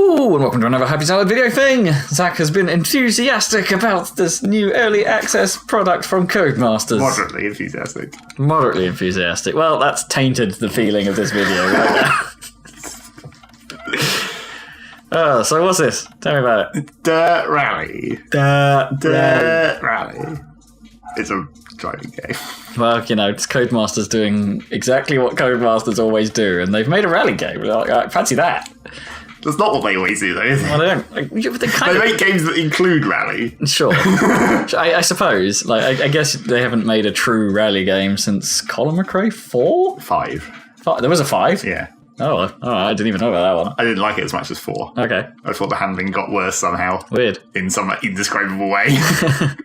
Hello, and welcome to another Happy Salad video thing. Zac has been enthusiastic about this new early access product from Codemasters. Moderately enthusiastic. Moderately enthusiastic. Well, that's tainted the feeling of this video right now. So what's this? Tell me about it. DiRT Rally. DiRT Rally. It's a driving game. Well, you know, it's Codemasters doing exactly what Codemasters always do, and they've made a rally game. I fancy that. That's not what they always do, though, is it? Well, they don't. They make games that include rally. Sure. I suppose. I guess they haven't made a true rally game since Colin McRae 4? 5. There was a 5? Yeah. Oh, I didn't even know about that one. I didn't like it as much as 4. Okay. I thought the handling got worse somehow. Weird. In some indescribable way.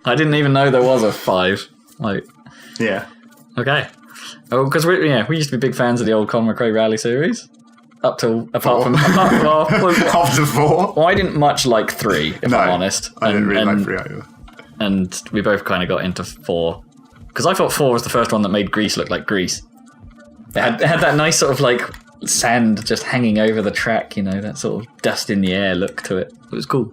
I didn't even know there was a 5. Yeah. Okay. Oh, because we used to be big fans of the old Colin McRae rally series. Apart from Up to 4. Well, I didn't much like 3, if I'm honest. I didn't really like 3 either. And we both kind of got into 4. Because I thought 4 was the first one that made Greece look like Greece. It had that nice sort of sand just hanging over the track, that sort of dust in the air look to it. It was cool.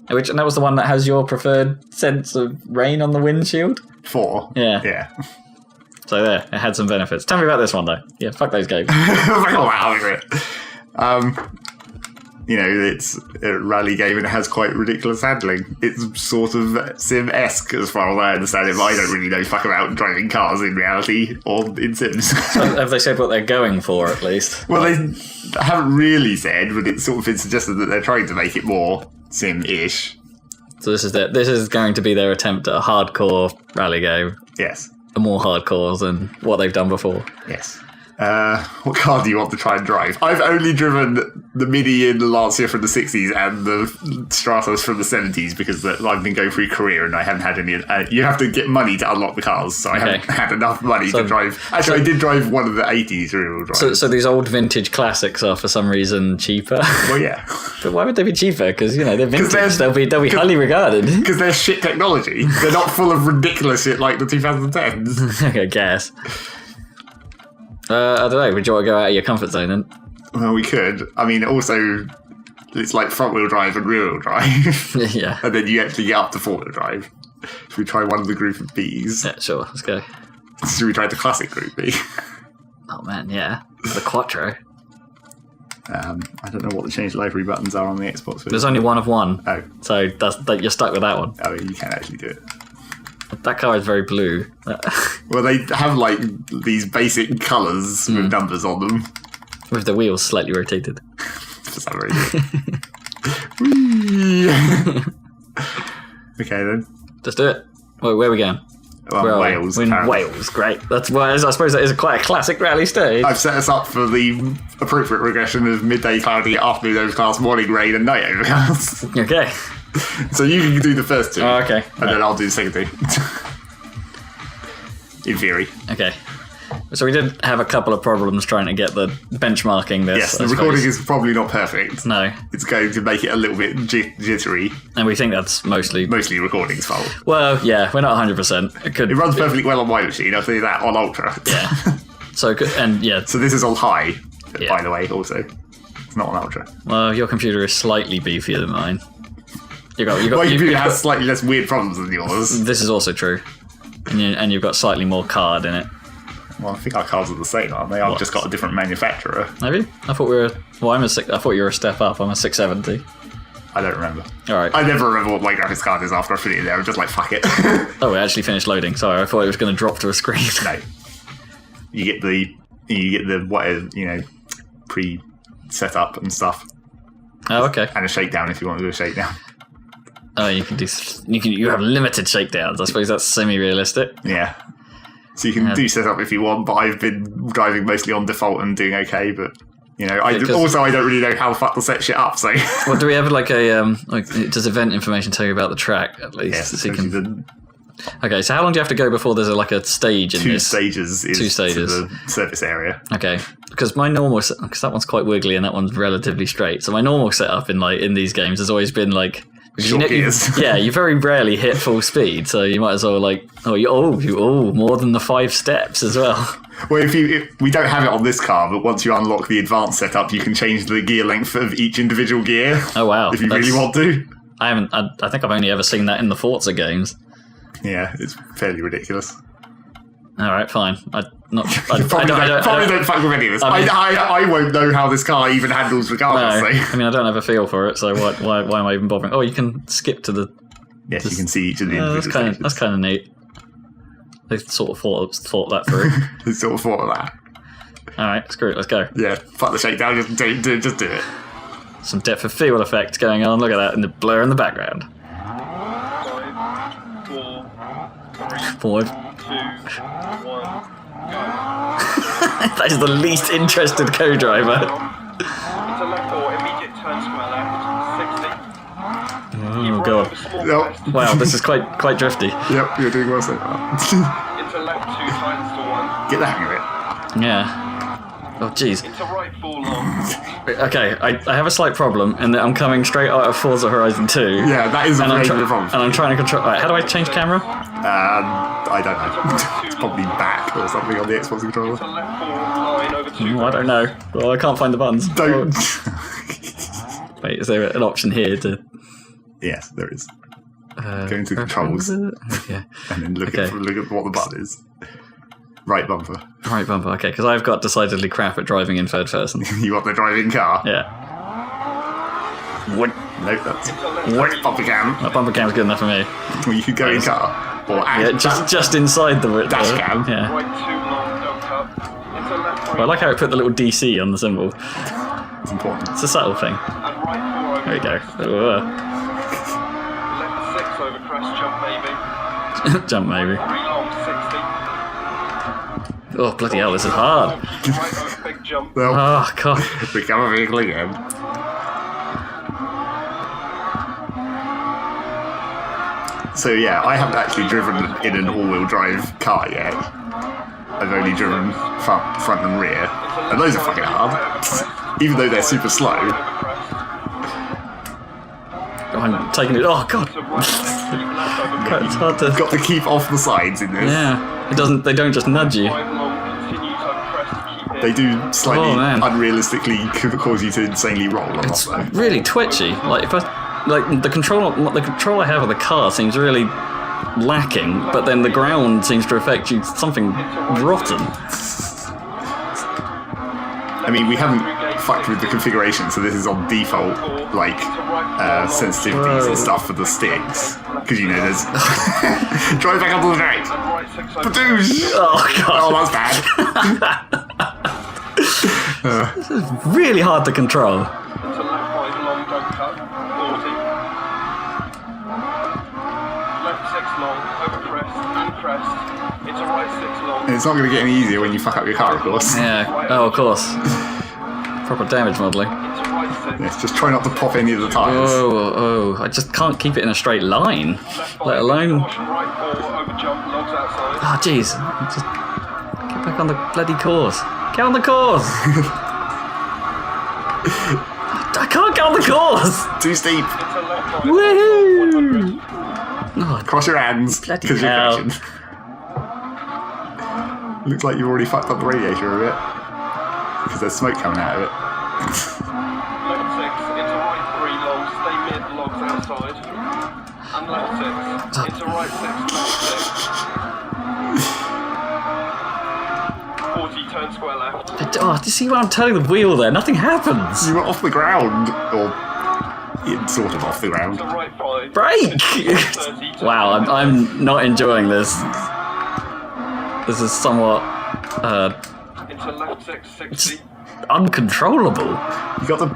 And that was the one that has your preferred sense of rain on the windshield? 4. Yeah. Yeah. So there, it had some benefits. Tell me about this one, though. Yeah, fuck those games. It's a rally game and it has quite ridiculous handling. It's sort of Sim-esque as far as I understand it, but I don't really know fuck about driving cars in reality or in Sims. So have they said what they're going for, at least? Well, they haven't really said, but it's sort of been suggested that they're trying to make it more Sim-ish. So this is going to be their attempt at a hardcore rally game. Yes. More hardcore than what they've done before. Yes. What car do you want to try and drive? I've only driven the Mini and the Lancia from the 60s and the Stratos from the 70s because I've been going through Korea and I haven't had any. You have to get money to unlock the cars, so I haven't had enough money to drive. Actually, I did drive one of the 80s rear-wheel drive. So these old vintage classics are for some reason cheaper? Well, yeah. But why would they be cheaper? Because, they're vintage. They'll be highly regarded. Because they're shit technology. They're not full of ridiculous shit like the 2010s. I guess. I don't know. Would you want to go out of your comfort zone then? Well, we could. I mean, also, it's like front-wheel drive and rear-wheel drive. Yeah. And then you actually get up to four-wheel drive. Should we try one of the group of Bs? Yeah, sure. Let's go. Should we try the classic group B? Oh, man, yeah. The Quattro. I don't know what the change library buttons are on the Xbox. There's only one of one. Oh. So you're stuck with that one. Oh, you can actually do it. That car is very blue. Well, they have these basic colours with numbers on them. With the wheels slightly rotated. For some reason. Okay, then. Let's do it. Where are we going? Well, Wales. We're in Wales, great. That's why I suppose that is quite a classic rally stage. I've set us up for the appropriate regression of midday cloudy, afternoon overcast, morning rain, and night overcast. Okay. So you can do the first two. Oh, okay. And then I'll do the second two. In theory. Okay. So we did have a couple of problems trying to get the benchmarking this. Yes, the recording is probably not perfect. No. It's going to make it a little bit jittery. And we think that's mostly recording's fault. Well, yeah, we're not 100%. It runs perfectly well on my machine, I'll tell you that, on Ultra. Yeah. So this is on high, by the way, also. It's not on Ultra. Well, your computer is slightly beefier than mine. My computer has slightly less weird problems than yours. This is also true. And you've got slightly more card in it. Well, I think our cards are the same, aren't they? I've just got a different manufacturer. Have you? I thought I thought you were a step up. I'm a 670. I don't remember. All right. I never remember what my graphics card is after I put it in there. I'm just like, fuck it. Oh, it actually finished loading. Sorry, I thought it was going to drop to a screen. No. You get the whatever, pre-set up and stuff. Oh, okay. And a shakedown if you want to do a shakedown. Oh, you have limited shakedowns. I suppose that's semi-realistic. Yeah. So you can do setup if you want, but I've been driving mostly on default and doing okay. But I don't really know how the fuck to set shit up. So, well, do we have does event information tell you about the track at least? Yes. So okay, so how long do you have to go before there's a stage in this? 2 stages. To the service area. Okay, because because that one's quite wiggly and that one's relatively straight. So my normal setup in these games has always been Short gears. Yeah, you very rarely hit full speed, so you might as well more than the 5 steps as well. Well, if we don't have it on this car, but once you unlock the advanced setup, you can change the gear length of each individual gear. Oh wow! If you really want to. I think I've only ever seen that in the Forza games. Yeah, it's fairly ridiculous. All right, fine. Don't fuck with any of this. I won't know how this car even handles regardless. No, I mean, I don't have a feel for it, so why am I even bothering? Oh, you can skip to the... Yes, you can see each of the individual that's kind of neat. They sort of thought that through. They sort of thought of that. All right, screw it, let's go. Yeah, fuck the shakedown, just do it. Some depth of field effect going on, look at that, and the blur in the background. 5, 4, 3, 5. 2, 1, go. That is the least interested co-driver. Into left or immediate turn square left, 60. Oh god. Yep. Wow, this is quite drifty. Yep, you're doing well so far. Into left 2 times to 1. Get the hang of it. Yeah. Oh jeez. Into right 4 long. Okay, I have a slight problem in that I'm coming straight out of Forza Horizon 2. Yeah, that is a major problem. And I'm trying to control... Right, how do I change camera? I don't know. It's probably back or something on the Xbox controller. Into left 4 line over 2. I don't know. Well, I can't find the buttons. Don't. Wait, is there an option here to... Yes, there is. Go into controls. Okay. And then look at what the button is. Right bumper. Right bumper, okay, because I've got decidedly crap at driving in third person. You want the driving car? Yeah. What? Nope, that's... What? Bumper cam. That bumper cam's good enough for me. Well, you could go in car. Or Yeah, just inside the... Dash cam. Yeah. Right 2 long, don't cut. Into left 3. Well, I like how it put the little DC on the symbol. It's important. It's a subtle thing. And right 4 over. There you go. Left 6 over crest, jump maybe. Jump maybe. 3 long, 60. Oh, bloody hell, this is hard. Right over big jump. Well, Oh, God. become a vehicle again. So yeah, I haven't actually driven in an all-wheel drive car yet. I've only driven front and rear, and those are fucking hard. Even though they're super slow. I'm taking it. Oh, God. It's hard to... Got to keep off the sides in this. Yeah. They don't just nudge you. They do slightly Oh, man. unrealistically cause you to insanely roll a lot It's though. really twitchy. The control I have of the car seems really lacking, but then the ground seems to affect you something rotten. I mean, we haven't fucked with the configuration, so this is on default, like, sensitivities and stuff for the sticks. Because, you know, there's... Drive back onto the brake! Badoosh! Oh, God. Oh, that's bad. This is really hard to control. Into left 5 long, don't cut, 40. Left 6 long, over crest, and crest. Into right 6 long. And it's not going to get any easier when you fuck up your car, of course. Yeah. Oh, of course. Proper damage modelling. Into right 6. Yes, just try not to pop any of the tyres. Oh, I just can't keep it in a straight line, Left let 5, alone... caution, right 4, over jump, logs outside. Oh, jeez. Just get back on the bloody course. Get on the course! I can't get on the course! Too steep. Into left 5, Woohoo! 100. Oh, Cross your hands. Bloody Because you're hell. crashing. Looks like you've already fucked up the radiator a bit. Because there's smoke coming out of it. Left 6, into right 3 long, stay mid, logs outside. And left 6, into right 6, left 6. 40, turn square left. Oh, do you see when I'm turning the wheel there? Nothing happens! You were off the ground. Or, sort of off the ground. To right 5. Break! 30, turn Wow, left. I'm not enjoying this. This is somewhat Into left 6, 60. uncontrollable. You've got to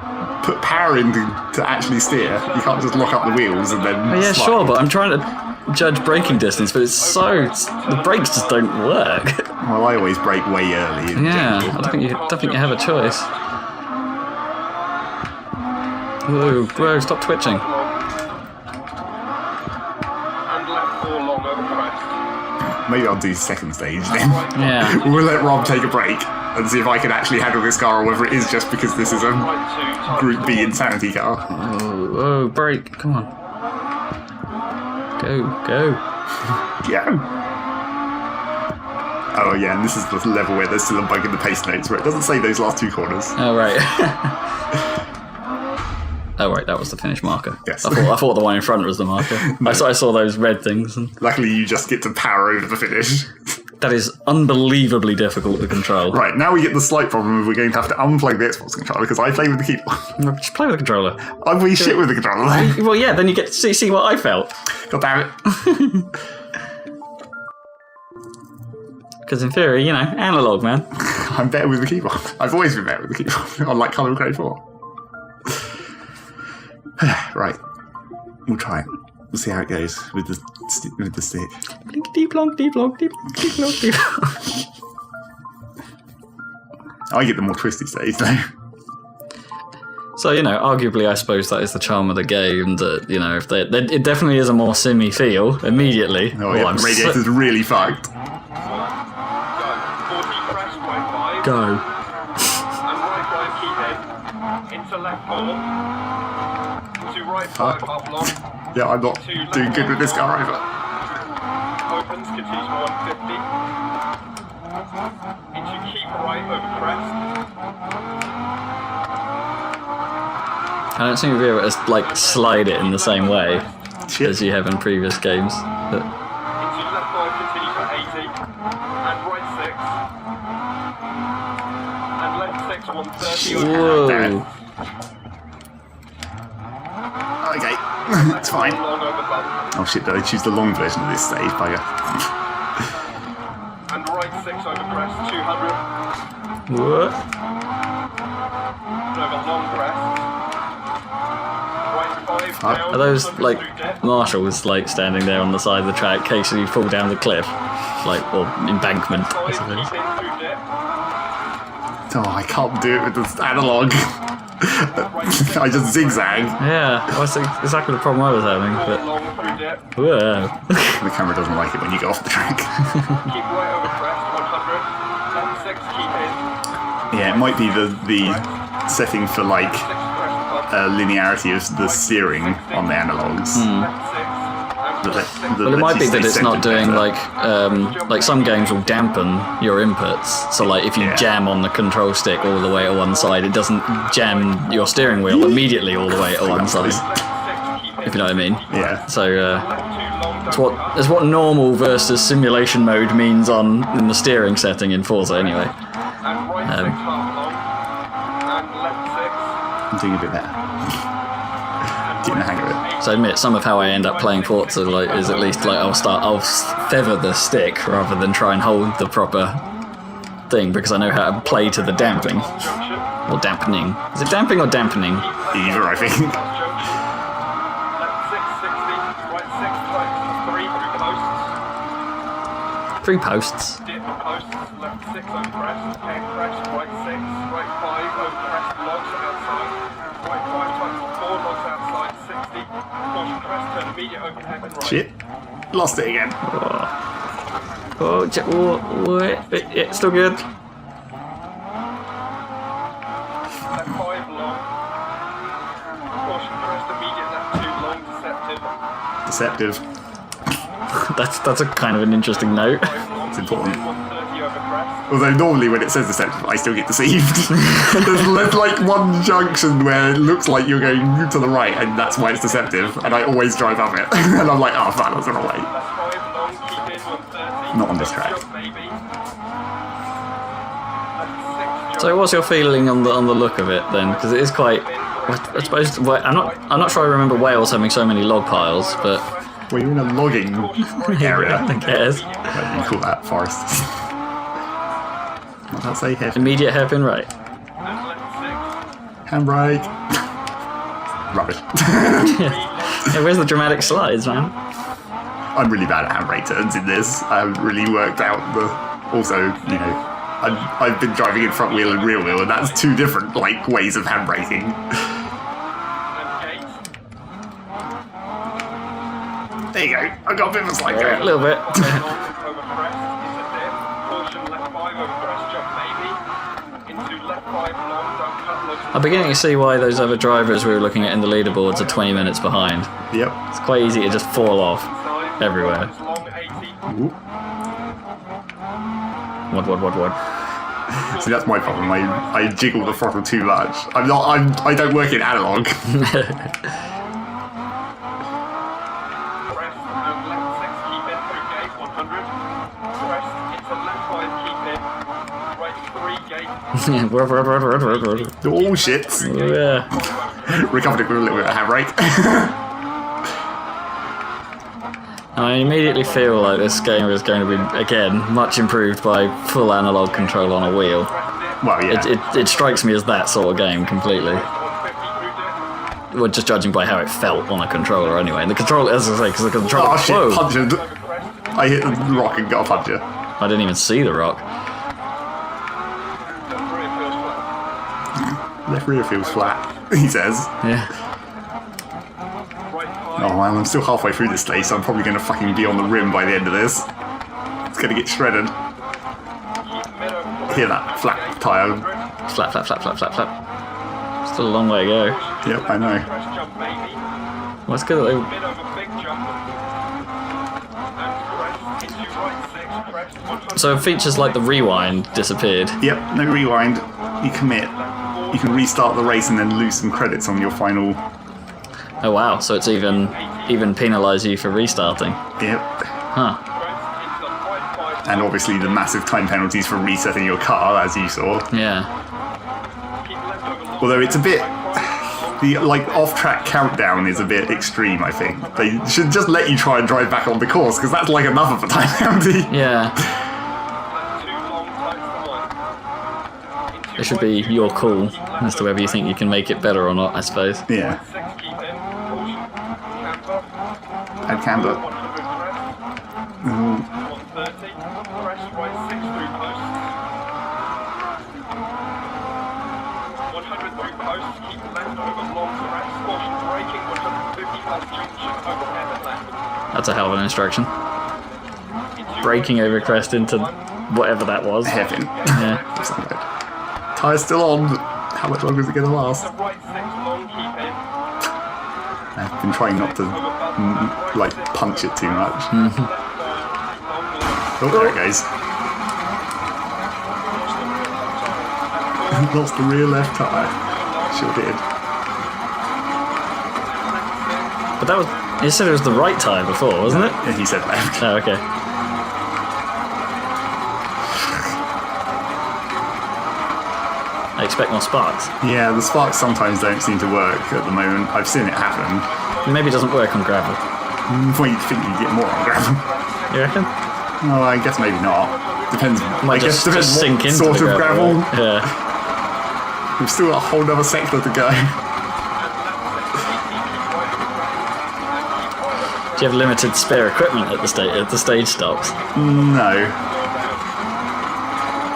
put power in to actually steer. You can't just lock up the wheels and then Oh, yeah, slide. sure, but I'm trying to judge braking distance, but the brakes just don't work. Well, I always brake way early. In Yeah, general. I don't think you have a choice. Whoa, bro, stop twitching. And left 4 long over crest. Maybe I'll do second stage then. Yeah. We'll let Rob take a break and see if I can actually handle this car or whether it is just because this is a Right 2, times Group B to 1. insanity car. Oh, brake, come on. Go. Yeah. Oh yeah, and this is the level where there's still a bug in the pace notes where it doesn't say those last 2 corners. Oh, right. Oh, right, that was the finish marker. Yes. I thought the one in front was the marker. No. I saw those red things. And Luckily, you just get to power over the finish. that is unbelievably difficult to control. Right, now we get the slight problem of we're going to have to unplug the Xbox controller because I play with the keyboard. Just play with the controller. I'm really shit with the controller. Well, yeah, then you get to see what I felt. God damn it. Because in theory, analog, man. I'm better with the keyboard. I've always been better with the keyboard. Unlike Colour Grade 4. Right. We'll try it. We'll see how it goes with the stick. Blinkety plonk, dee plonk, dee plonk, plonk, dee plonk. I get the more twisty stage though. So, arguably, I suppose that is the charm of the game. That, if it definitely is a more simmy feel immediately. Oh, yeah, the radiator's really fucked. Go. And right 5 keep in. Into left 4. To right 5 up long. Yeah, I'm not doing good with this car either. Opens, continues for 150. Into keep right over crest. I don't seem to be able to slide it in the same way Shit. as you have in previous games. But Into left 5, continue for 80. And right 6. And left 6, 130 over whoa! Damn it. Okay, it's fine. long over bump. Oh shit, did I choose the long version of this stage, bugger? And right 6 over crest, 200. What? And over long crest. Right 5 Fuck. down. Are those 100 through dip. marshals standing there on the side of the track in case you fall down the cliff, or embankment? I 5 suppose. keep in through dip. Oh, I can't do it with this analog. I just zigzag. Yeah, that's exactly the problem I was having. 4 But long through dip. whoa. The camera doesn't like it when you go off the track. Keep right over crest, 100. Left 6 keep in. Yeah, it might be the setting for 6 crest above. linearity of the steering on the analogs. Left 6. And That- right 6. that Well, it might lets be you that stay it's not centered doing better. like some games will dampen your inputs. So if you Yeah. jam on the control stick all the way to one side, it doesn't jam your steering wheel immediately all the way to one side. Left 6 keep in. If you know what I mean. Yeah. So Left 2 long it's what normal versus simulation mode means in the steering setting in Forza anyway. And right 6 half long. And left I'm doing a bit better. Getting the hang of it. 6. So I admit some of how I end up playing Forza is at least I'll feather the stick rather than try and hold the proper thing because I know how to play to the damping Junction. or dampening. Is it damping or dampening? Either, I think. Last junction. Left 660. Right 6 tight. 3 through posts. 3 posts. Dip posts. Left 6 over crest. Head crest. Right 6. Right 5 over crest. Logs outside. Right 5 times 4 logs outside. 60. Caution crest. Turn immediate open head and right. Shit. Lost it again. It's still good. Left 5 long. Caution crest. Immediate left 2 long. Deceptive. Deceptive. That's a kind of an interesting note. 5 long. It's important. 130 over crest. Although normally when it says deceptive, I still get deceived. there's like one junction where it looks like you're going to the right, and that's why it's deceptive, and I always drive up it. And I'm like, oh fuck, that's the wrong way. Left 5 long. Keep in 130. Not on this track. Jump maybe. Left 6 So what's your feeling on the look of it then? Because it is quite. I suppose I'm not sure I remember Wales having so many log piles, but Well, you're in a logging area. I guess What do you call that? Forest. What's that say? Hairpin. immediate hairpin right. And left 6. Handbrake. Rubbish. Yeah, where's the dramatic slides, man? I'm really bad at handbrake turns in this. I haven't really worked out the. Also, I've been driving in front wheel and rear wheel, and that's 2 different ways of handbraking. And gate. There you go. I got a bit of a slide A going. little bit. 5 long over crest is a dip. Caution left 5 over crest jump maybe. Into left 5 long, don't cut logs. I'm beginning to see why those other drivers we were looking at in the leaderboards are 20 minutes behind. Yep. It's quite easy to just fall off. Side. everywhere. Long 80. Ooh. What? See, that's my problem. I jiggle the throttle too much. I don't work in analog. Crest and left 6, keep in through gate 100. Crest into left 5, keep in. Right 3 gate. Oh shit! Yeah. Recovered it with a little bit of handbrake. I immediately feel like this game is going to be, again, much improved by full analog control on a wheel. Well, yeah. It strikes me as that sort of game completely. Well, just judging by how it felt on a controller anyway. And the controller, as I say, because the controller... Oh shit, whoa, punctured. I hit the rock and got a puncher. I didn't even see the rock. Left rear feels flat, he says. Yeah. Oh man, I'm still halfway through this stage, so I'm probably going to fucking be on the rim by the end of this. It's going to get shredded. Hear that flat tyre? Flap. Still a long way to go. Yep, I know. Well, it's good that they... So features like the rewind disappeared. Yep, no rewind. You commit. You can restart the race and then lose some credits on your final... Oh wow, so it's even penalise you for restarting. Yep. Huh. And obviously the massive time penalties for resetting your car, as you saw. Yeah. Although it's a bit... The off-track countdown is a bit extreme, I think. They should just let you try and drive back on the course, because that's like enough of a time penalty. Yeah. It should be your call as to whether you think you can make it better or not, I suppose. Yeah. Add camber. That's a hell of an instruction. Braking over crest into whatever that was. Heaven. Yeah. Tyre's still on. How much longer is it going to last? I've been trying not to punch it too much. Oh, there it goes. Lost the rear left tyre. Sure did. But that was... You said it was the right tyre before, wasn't it? Yeah, he said left. Oh, okay. I expect more sparks. Yeah, the sparks sometimes don't seem to work at the moment. I've seen it happen. Maybe it doesn't work on gravel. Well, you'd think you'd get more on gravel. You reckon? Oh, I guess maybe not. Depends. Might I guess depends sink what into sort the of gravel. Right? Yeah. We've still got a whole other sector to go. Do you have limited spare equipment at the stage stops? No.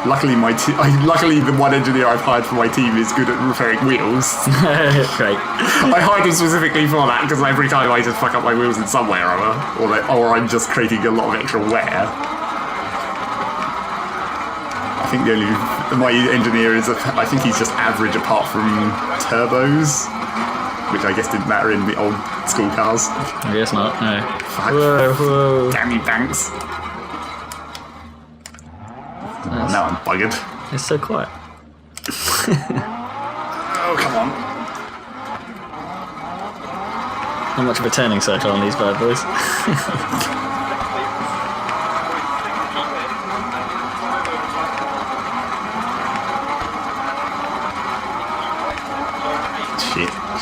Luckily, luckily the one engineer I've hired for my team is good at repairing wheels. Great. I hired him specifically for that because every time I just fuck up my wheels in some way or other, or I'm just creating a lot of extra wear. I think my engineer is, I think he's just average apart from turbos, which I guess didn't matter in the old school cars. I guess not. No. Fuck. Whoa. Damn you, Banks. Oh, now I'm buggered. It's so quiet. Oh, come on. Not much of a turning circle on these bad boys.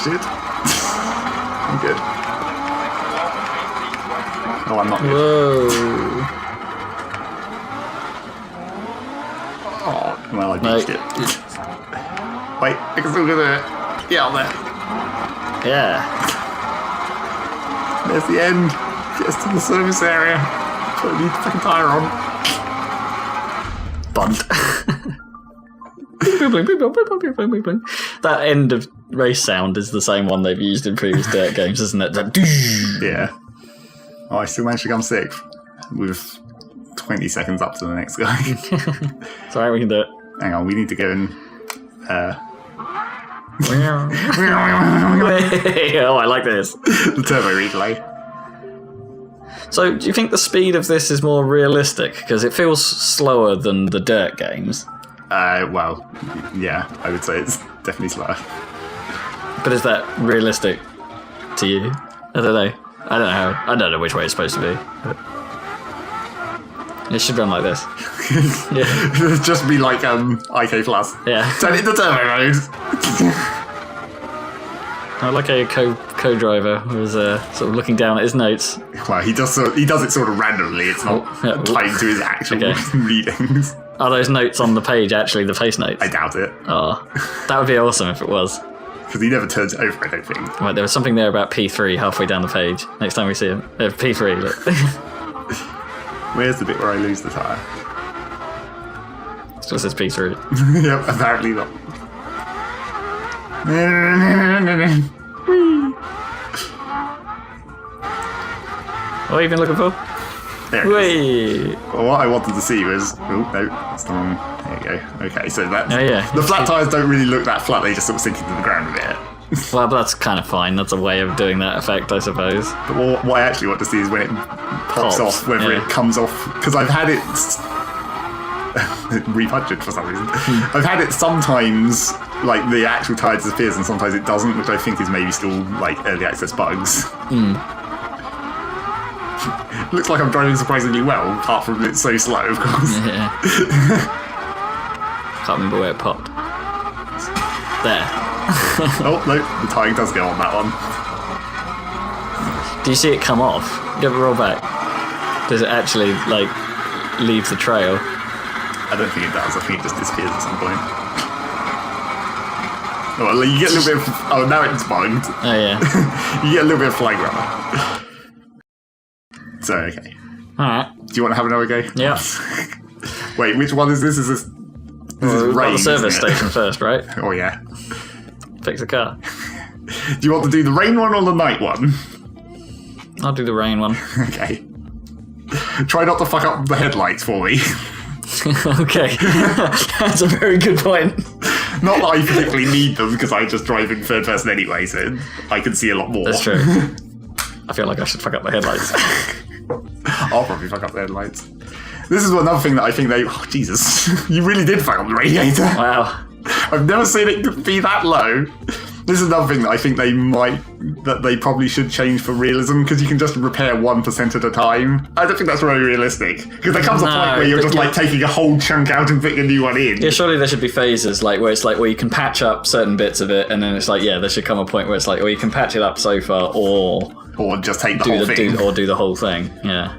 Shit. I'm good. Oh, I'm not good. Whoa. Oh, well, I beached it. Wait, I can still get it. Yeah, there. Yeah. There's the end. Gets to the service area. Put the fucking tyre on. Bunt. That end of race sound is the same one they've used in previous Dirt games, isn't it? Yeah. Oh, I still managed to come sixth with 20 seconds up to the next guy. It's alright, we can do it. Hang on, we need to go and... Oh, I like this. The turbo replay. So, do you think the speed of this is more realistic? Because it feels slower than the dirt games. Well, yeah, I would say it's definitely slower. But is that realistic to you? I don't know. I don't know which way it's supposed to be. But it should run like this. Yeah. Just be like IK Plus. Yeah. Turn it into turbo mode. I like a co-driver who's sort of looking down at his notes. Well, he does it sort of randomly. It's not tied to his actual readings. Are those notes on the page actually the face notes? I doubt it. Oh, that would be awesome if it was. Because he never turns it over, I don't think. Right, there was something there about P3 halfway down the page. Next time we see him. P3, look. Where's the bit where I lose the tyre? It still says P3. Yep, apparently not. What are you been looking for? There it is. Whee! Well, what I wanted to see was... Oh, no, that's the wrong... There you go. Okay, so that's... Oh, yeah. The flat tyres don't really look that flat, they just sort of sink into the ground a bit. Well, that's kind of fine. That's a way of doing that effect, I suppose. But what I actually want to see is when it pops off, whether it comes off... Because I've had it... repunctured for some reason. I've had it sometimes, like, the actual tyre disappears and sometimes it doesn't, which I think is maybe still, like, early access bugs. Looks like I'm driving surprisingly well, apart from it's so slow, of course. Yeah. Can't remember where it popped. There. Oh, no, the tyre does go on that one. Do you see it come off? Give it a roll back. Does it actually, like, leave the trail? I don't think it does. I think it just disappears at some point. Oh, well, you get a little bit of... Oh, now it's bugged. Oh, yeah. You get a little bit of flag rubber. So, okay. Alright. Do you want to have another go? Yeah. Wait, which one is this? Is this... This is We've got rain, the service isn't it? station first, right? Oh, yeah. Fix the car. Do you want to do the rain one or the night one? I'll do the rain one. Okay. Try not to fuck up the headlights for me. Okay. That's a very good point. Not that I particularly need them, because I just drive in third person anyway, so I can see a lot more. That's true. I feel like I should fuck up the headlights. I'll probably fuck up the headlights. This is another thing that I think they... Oh, Jesus. You really did fuck up the radiator. Wow. I've never seen it be that low. This is another thing that I think they probably should change for realism, because you can just repair 1% at a time. I don't think that's very realistic, because there comes a point where you're just like taking a whole chunk out and putting a new one in. Yeah, surely there should be phases, like where it's like where you can patch up certain bits of it, and then it's like, yeah, there should come a point where it's like, well, you can patch it up so far, or just take the whole thing. Do the whole thing. Yeah,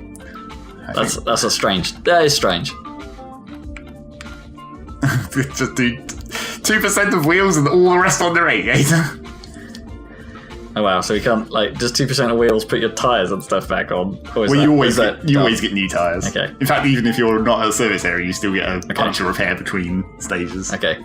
that's a strange. That is strange. Just do 2% of wheels and all the rest on the radiator. Oh wow! So you can't like just 2% of wheels, put your tires and stuff back on. Or Well, you always get new tyres. Okay. In fact, even if you're not at a service area, you still get a bunch of repair between stages. Okay,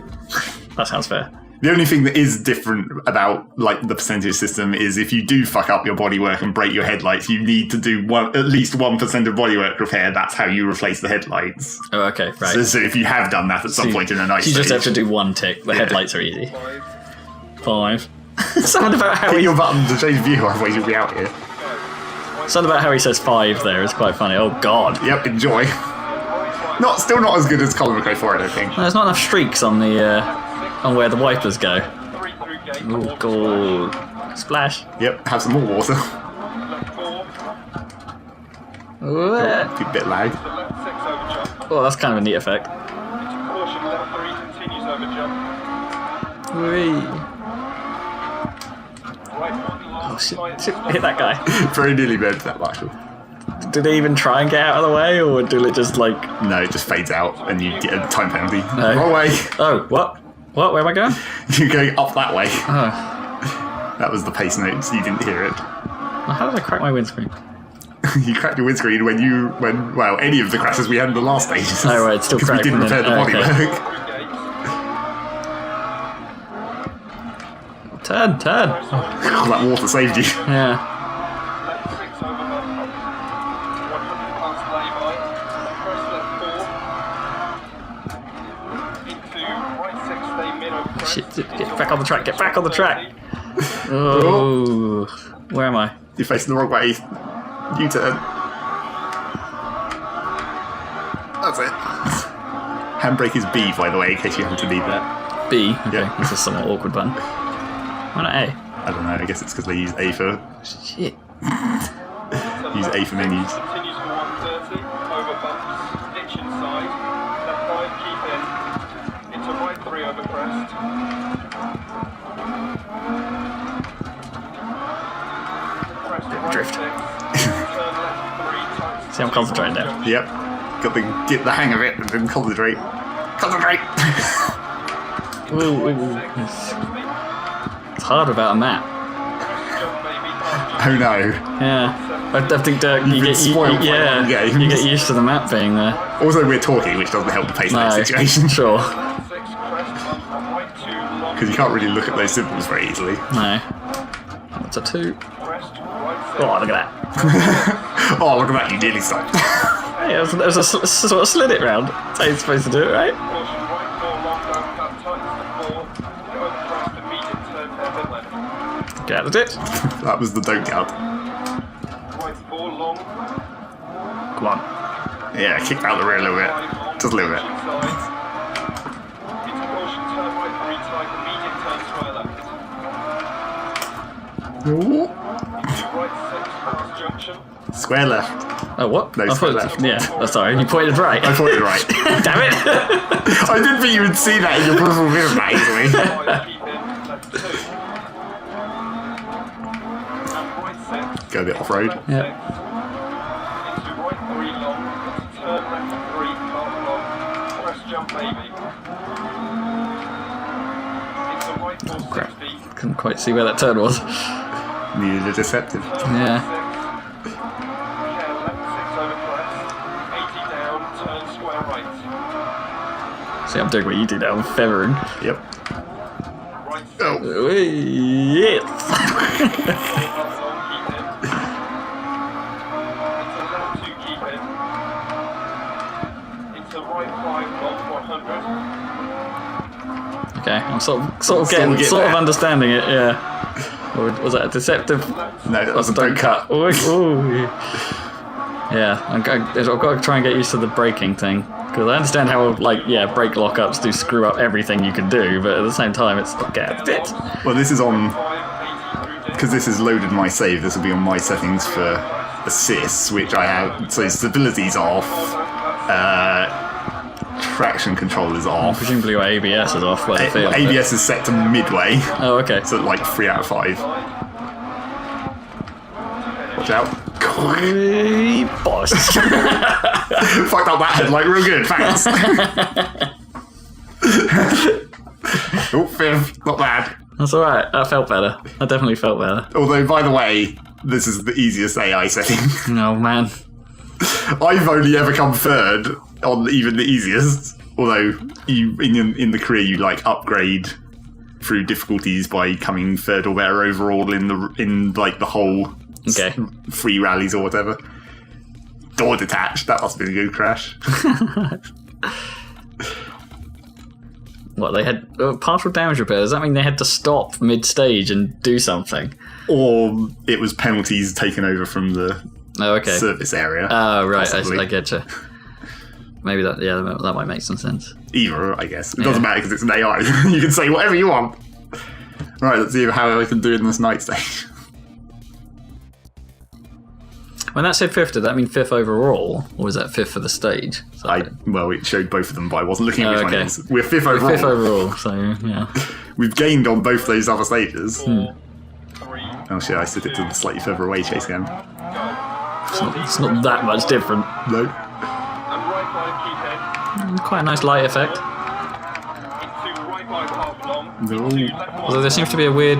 that sounds fair. The only thing that is different about like the percentage system is if you do fuck up your bodywork and break your headlights, you need to do at least 1% of bodywork repair. That's how you replace the headlights. Oh, okay, right. So if you have done that at some point in a night you stage, just have to do one tick. The headlights are easy. 5. Something about how hit he your button to change view, otherwise you'll be out here. something about how he says 5 there is quite funny. Oh God. Yep, enjoy. Still not as good as Colin McRae 4, I don't think. There's not enough streaks on the on where the wipers go. Oh God. Splash. Yep, have some more water. A bit lag. Oh, that's kind of a neat effect. Whee. Oh shit, hit that guy. Very nearly burned that Marshall. Did he even try and get out of the way, or did it just like... No, it just fades out and you get a time penalty. No. Wrong way. Oh, what? What? Where am I going? You're going up that way. Oh. That was the pace notes, you didn't hear it. Well, how did I crack my windscreen? You cracked your windscreen when any of the crashes we had in the last stages. Oh, right, it's still cracked. Because we didn't repair the bodywork. Turn. Oh, that water saved you. Yeah. Shit, get back on the track, Oh, where am I? You're facing the wrong way. U-turn. Handbrake is B, by the way, in case you happen to need that. B. Okay, Yeah. this is a somewhat awkward button. Why not A? I don't know, I guess it's because they use A for Shit. use A for menus. Continues for 130, over bumps, ditch inside, left 5, keep in, into right 3 over crest. Crest right Drift. 6, turn left 3, tight. See, I'm concentrating now. Yep. Got to get the hang of it and then concentrate. Concentrate! Ooh, ooh. It's hard without a map. Oh no. Yeah. I think Dirk, You've been spoiled by yeah, long games. you get used to the map being there. Also, we're talking, which doesn't help the pace of No, that situation. sure. Because you can't really look at those symbols very easily. No. That's a 2. Oh, look at that. Oh, look at that, you nearly stopped. Hey, there's a sort of slid it round. That's how you're supposed to do it, right? Gathered it. That was the don't count. Right 4 long. Come on. Yeah, kick out the rear a little bit. Just a little bit. Into caution, turn right 3 tight, immediate turn square left. Ooh. Into right 6, cross junction. Square left. Oh, what? No, I square thought, left. yeah, oh, sorry, you pointed right. I pointed right. Damn it! I didn't think you would see that in your peripheral vision that easily. 5, keep in, left 2. And right 6. Go a bit off-road. Yeah. Into right 3 long, turn left 3, half long, press jump maybe. Into right 460, Couldn't quite see where that turn was. Needed a deceptive. turn Yeah. right 6, care left 6 over crest, 80 down, turn square right. See, I'm doing what you do now, I'm feathering. Yep. Right 6, Oh. Yes! half long, keep in. Into left 2, keep in. Into right 5 long, 100. Okay, I'm sort of getting getting there. understanding it, yeah. Or was that a deceptive? No, that was a don't cut. Ooh, ooh. Yeah, I've got to try and get used to the braking thing. Because I understand how, like, yeah, brake lockups do screw up everything you can do, but at the same time, it's not getting it. Well, this is on, 5, 80 through because this is loaded my save, this will be on my settings for assists, which I have, so stability's off, traction control is off. Presumably your ABS is off by the field. ABS is set to midway, Oh, okay. so like 3 out of 5. Watch out. Hey, boss. Fucked up that headlight real good, thanks. Oh, 5th, not bad. That's alright, that felt better. That definitely felt better. Although, by the way, this is the easiest AI setting. Oh, man. I've only ever come 3rd on even the easiest. Although you in the career you like upgrade through difficulties by coming 3rd or better overall in like the whole Okay. 3 rallies or whatever. Door detached. That must have been a good crash. What, they had partial damage repair? Does that mean they had to stop mid-stage and do something? Or it was penalties taken over from the Oh, okay. service area. Oh, right, possibly. I get you. Maybe that might make some sense. Either, I guess. It doesn't matter because it's an AI. You can say whatever you want. Right, let's see how I can do in this night stage. When that said 5th, did that mean 5th overall? Or was that 5th for the stage? So, Well, it showed both of them, but I wasn't looking at which one okay. it was. We're 5th overall. 5th overall, so yeah. We've gained on both those other stages. 4, 3, Oh shit, I set it to the slightly further away chase cam. It's not that much different. No. and right 5, keep in. Quite a nice light effect. Into right 5, half long. No. Into left 1. Although there seems to be a weird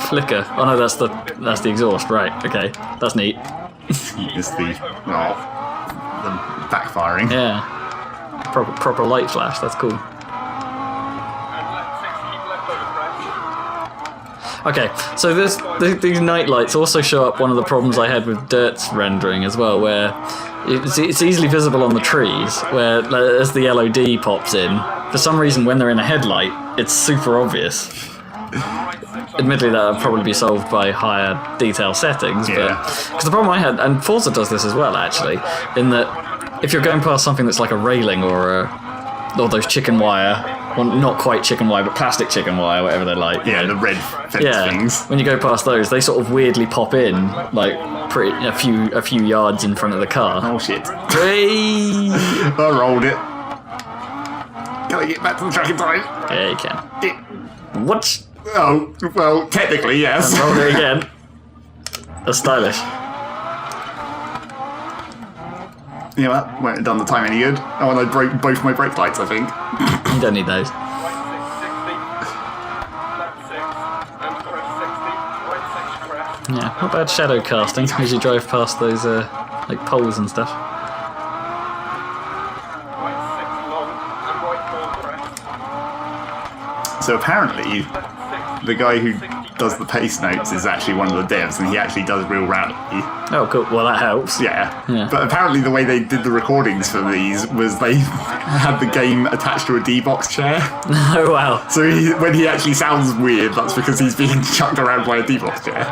flicker. Oh no, that's the exhaust. Right. Okay, that's neat. It's the backfiring. Yeah. Proper light flash. That's cool. And left 6, keep left over crest. Okay, so these night lights also show up one of the problems I had with DiRT's rendering as well, where it's easily visible on the trees, where as the LOD pops in, for some reason when they're in a headlight, it's super obvious. Admittedly, that would probably be solved by higher detail settings, but Yeah. because the problem I had, and Forza does this as well actually, in that if you're going past something that's like a railing or or those chicken wire, well, not quite chicken wire, but plastic chicken wire, whatever they're like. Yeah, the red fence things. When you go past those, they sort of weirdly pop in, like a few yards in front of the car. Oh shit. Hey! I rolled it. Can I get back to the track in time? Yeah, you can. What? Oh, well, technically, yes. And roll it again. That's stylish. Yeah, that won't have done the time any good. Oh, and I broke both my brake lights, I think. You don't need those. Yeah, not bad shadow casting as you drive past those like poles and stuff. So apparently, the guy who does the pace notes is actually one of the devs, and he actually does real rally. Oh, cool. Well, that helps. Yeah. Yeah. But apparently the way they did the recordings for these was they had the game attached to a D-box chair. Oh, wow. So when he actually sounds weird, that's because he's being chucked around by a D-box chair.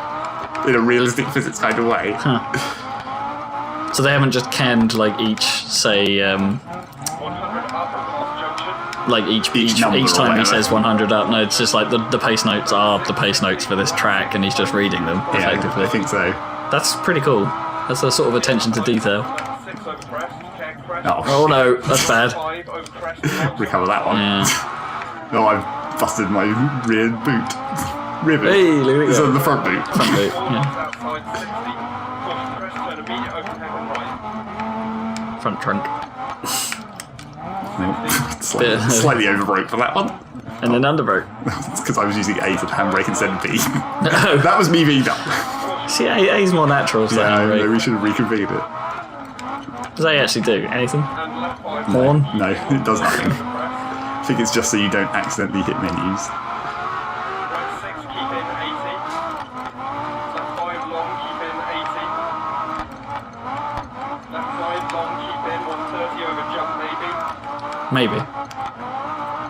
In a realistic physics kind of way. Huh. So they haven't just canned like each, say, like each number or time he whatever. says 100 up. No, it's just like the pace notes are the pace notes for this track, and he's just reading them effectively. Yeah, I think so. That's pretty cool. That's a sort of attention to detail. Oh no, that's bad. Recover that one. Yeah. Oh, I've busted my rear boot. Rear boot. Hey, look at It's that. on the front boot. Front boot, yeah. Front trunk. Slightly overbroke for that one. And then underbroke. It's because I was using A to the handbrake instead of B. No. That was me being dumb. See, A's more natural to Yeah, handbrake. no, we should have reconfigured it. Does A actually do anything? Horn? No, it does nothing. I think it's just so you don't accidentally hit menus. Maybe.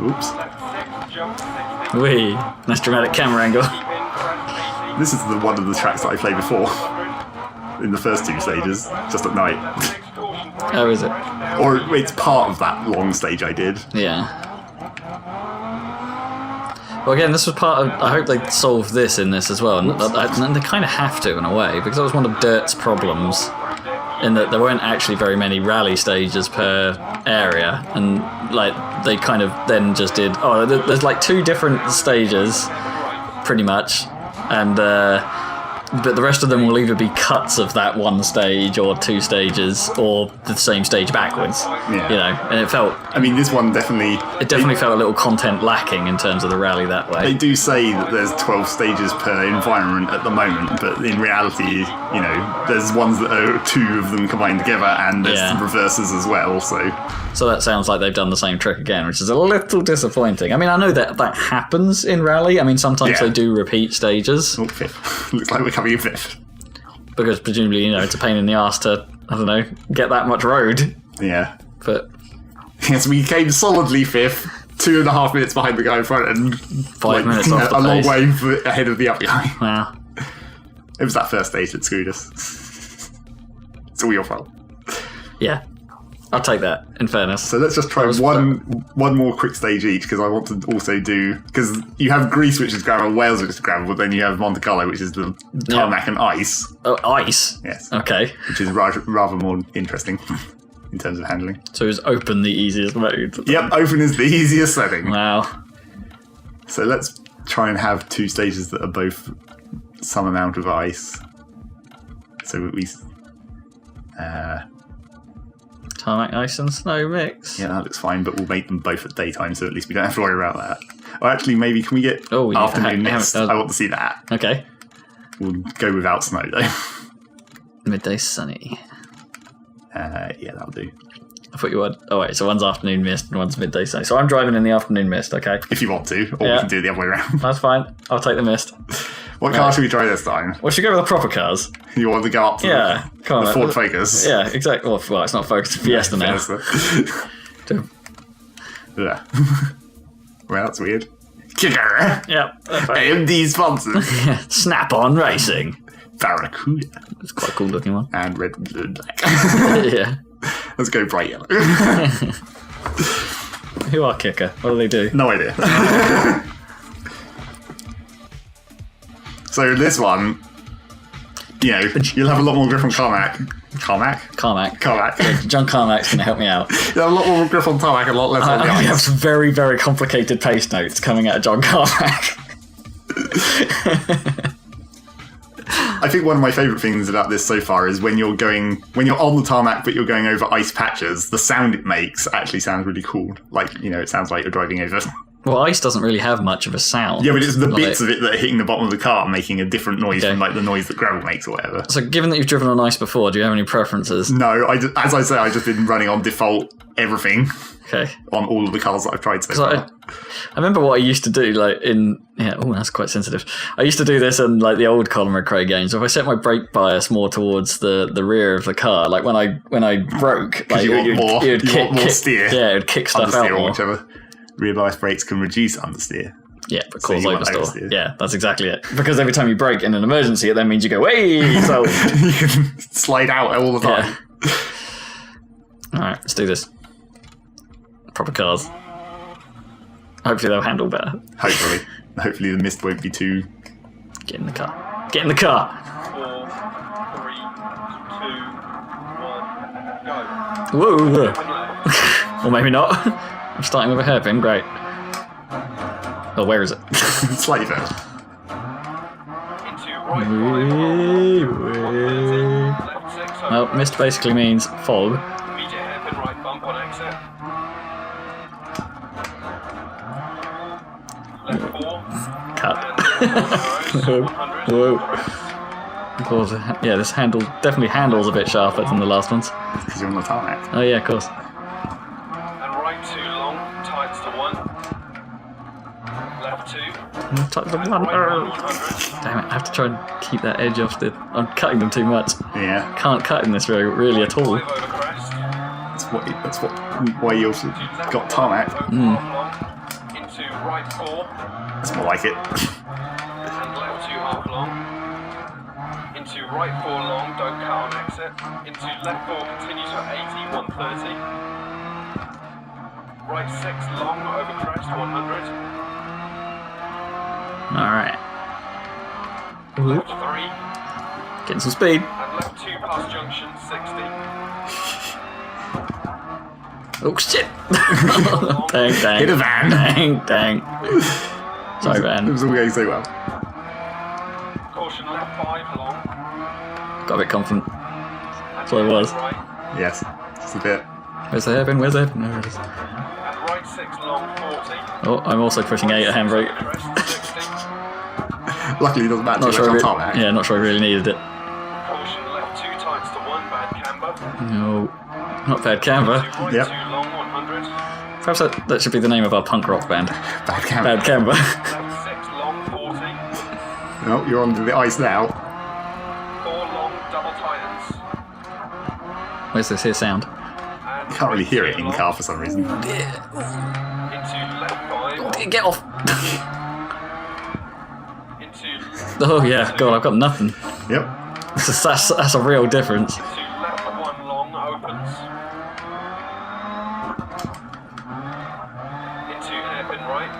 Oops. Wee. Nice dramatic camera angle. This is one of the tracks that I played before. In the first two stages, just at night. Oh, is it? Or it's part of that long stage I did. Yeah. Well, again, this was part of... I hope they solve this in this as well. And they kind of have to, in a way, because that was one of DiRT's problems, in that there weren't actually very many rally stages per area. And, like, they kind of then just did... Oh, there's, like, 2 different stages, pretty much. And, but the rest of them will either be cuts of that one stage or 2 stages or the same stage backwards. Yeah. You know, and it felt... I mean, this one definitely... It definitely felt a little content lacking in terms of the rally that way. They do say that there's 12 stages per environment at the moment, but in reality, you know, there's ones that are 2 of them combined together, and there's some reverses as well, so... So that sounds like they've done the same trick again, which is a little disappointing. I mean, I know that happens in rally. I mean, sometimes they do repeat stages. Oh, 5th. Looks like we're coming in 5th. Because presumably, you know, it's a pain in the arse to, I don't know, get that much road. Yeah. But... Yes, we came solidly 5th, 2.5 minutes behind the guy in front, and 5 minutes off the a long pace. way ahead of the other guy. Wow. It was that first stage that screwed us. It's all your fault. Yeah. I'll take that, in fairness. So let's just try one more quick stage each, because I want to also do... Because you have Greece, which is gravel, Wales, which is gravel, but then you have Monte Carlo, which is the tarmac and ice. Oh, ice? Yes. Okay. Which is rather more interesting in terms of handling. So is open the easiest mode? Yep, open is the easiest setting. Wow. So let's try and have 2 stages that are both some amount of ice. So we... Tarmac, ice and snow mix. Yeah, that looks fine, but we'll make them both at daytime, so at least we don't have to worry about that. Or actually, maybe can we get afternoon mist? I want to see that. Okay. We'll go without snow, though. Midday sunny. Yeah, that'll do. I thought you would. Oh, wait, so one's afternoon mist and one's midday sunny. So I'm driving in the afternoon mist, okay? If you want to, or we can do it the other way around. That's fine. I'll take the mist. What car should we try this time? Well, should we go with the proper cars? You want to go up to come on, the Ford Focus? Yeah, exactly. Well, it's not Focus, it's Fiesta now. Yeah. Well, that's weird. Kicker! Yep. AMD sponsored. Snap-on Racing. Barracuda. It's quite a cool looking one. And red, blue, and black. Yeah. Let's go bright yellow. Who are kicker? What do they do? No idea. So this one, you know, you'll have a lot more grip on Carmack. Carmack. Yeah, John Carmack's going to help me out. you'll have a lot more grip on Tarmac, a lot less on the I have ice. some very, very complicated pace notes coming out of John Carmack. I think one of my favourite things about this so far is when you're on the tarmac but you're going over ice patches, the sound it makes actually sounds really cool. Like, you know, it sounds like you're driving over. Well, ice doesn't really have much of a sound. Yeah, but it's the Like- bits of it that are hitting the bottom of the car making a different noise Okay. from like the noise that gravel makes or whatever. So, given that you've driven on ice before, do you have any preferences? No, as I say, I've just been running on default everything Okay. on all of the cars that I've tried so So far. I remember what I used to do, like that's quite sensitive. I used to do this in like the old Colin McRae games. If I set my brake bias more towards the rear of the car, like when I broke, like you want it more- would you want more steer. Yeah, it would kick stuff out Understeer or more. whichever. Rear bias brakes can reduce understeer. Yeah, but So cause you want overstore. oversteer. Yeah, that's exactly it. Because every time you brake in an emergency, it then means you go, "Hey!" So, You can slide out all the time. yeah. All right, let's do this. Proper cars. Hopefully they'll handle better. Hopefully the mist won't be too... Get in the car. Get in the car. 4, 3, 2, 1, go. Whoa. And left. Or maybe not. I'm starting with a hairpin. Great. Oh, where is it? slightly further. Into right 5 long. 130. Left 6 over. Well, mist basically means fog. Immediate hairpin right bump on exit. Left 4. Cut. And 100. Whoa. Of course, yeah, this handle definitely handles a bit sharper than the last ones. Because you're on the tarmac. Oh yeah, of course. And right 2 long. Tights to 1. Left 2. Touch the And one. right 1, 100. Damn it! I have to try and keep that edge off the. I'm cutting them too much. Yeah. Can't cut in this really at all. 5 over crest. That's why you also got tarmac. Into right 4 That's more like it. and left 2 half long. Into right 4 long, don't cut on exit. Into left 4 continues for 80, 130. Right 6 long over crest 100. All right. Left 3 Getting some speed. and left 2 past junction 60. Oh shit! dang. Hit a van. Dang. Sorry, It van. was all going so well. Caution left 5 long. Got a bit confident. And what it was. Right, Yes. Just a bit. Where's the hairpin? Where's the hairpin? There it is. and right 6 long 40. Oh, I'm also pushing 8 at handbrake. Crest 60. Luckily, it doesn't matter too Not much sure. on tarmac. Yeah, not sure I really needed it. Caution left 2 tights to 1, bad camber. No, not bad camber. Right Yep. 2 long 100. Perhaps that should be the name of our punk rock band. Bad camera. Bad camber. Left 6 long 40. No, you're onto the ice now. 4 long double tightens. Where's this here sound? And You can't really right hear 2 it in long car for some reason. Into left 5. Get off! Into Oh yeah, God, I've got nothing. Yep. That's a real difference. into left 1 long opens. Into hairpin right.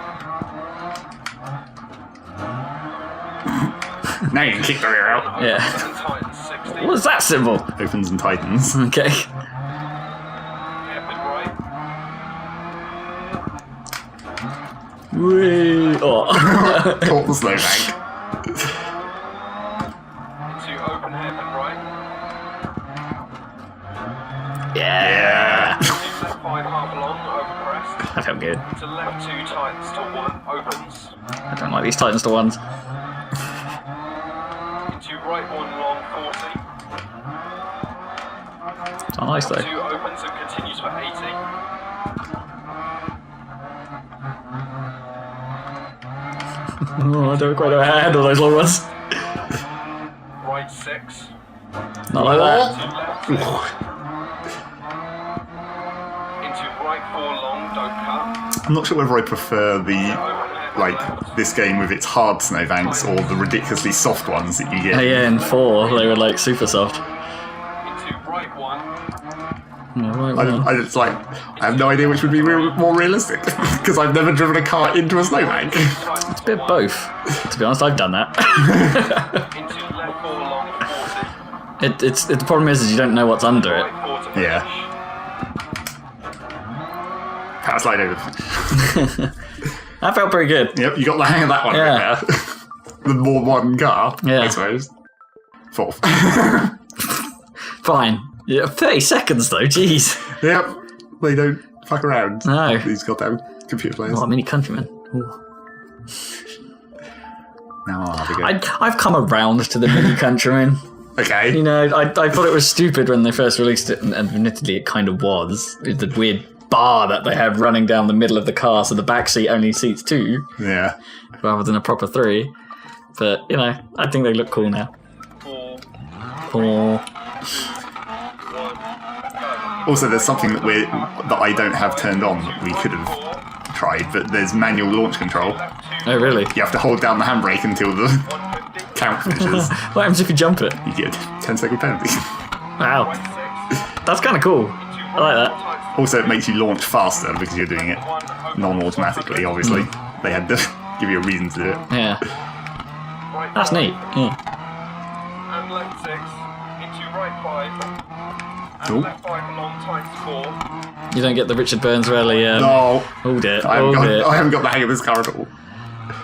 Now you can kick the rear out. Yeah. And tightens 60. What is that symbol? Opens and tightens. Okay. Hairpin right. Whee! Oh. Caught the snowbank. Into open hairpin right. Yeah. Into left 5 half long over crest. That felt good. Into left 2 tightens to 1 opens. I don't like these Titans to ones. Into right 1 long 40. It's not nice though. 2 opens and continues for 80. Oh, I don't quite know how to handle those long ones. Right 6. Not like that. Into left 6. Into right 4 long, don't cut. I'm not sure whether I prefer the Open hairpin like left. this game with its hard snowbanks or the ridiculously soft ones that you get. Yeah, in 4 they were like super soft. Into right 1. It's like, I have no idea which would be more realistic because I've never driven a car into a snowbank. It's a bit of both. To be honest, I've done that. Into left 4 long 40. The problem is you don't know what's under it. Right 4 to Yeah. Power slide over. That felt pretty good. Yep, you got the hang of that one Yeah. right there. The more modern car, Yeah. I suppose. Fourth. Fine. Yeah, 30 seconds though, jeez. Yep, they don't fuck around. No. These goddamn computer players. Oh, Mini Countryman. Ooh. Now I'll have a go. I've come around to the Mini Countryman. Okay. You know, I thought it was stupid when they first released it, and admittedly it kind of was. It's the weird bar that they have running down the middle of the car, so the back seat only seats 2, Yeah. rather than a proper 3. But, you know, I think they look cool now. 4, Oh. 1, go. Also, there's something that I don't have turned on that we could have tried, but there's manual launch control. Oh, really? You have to hold down the handbrake until the 150. count finishes. What happens if you jump it? You get a 10-second penalty. Wow. Right 6. That's kind of cool. I like that. Also, it makes you launch faster because you're doing it non-automatically, obviously. They had to give you a reason to do it. Yeah. Right That's 5. neat. Yeah. And left 6. Into right 5. Cool. And left 5 long times 4. You don't get the Richard Burns rally. No, Oh dear. I Oh dear. haven't got the hang of this car at all.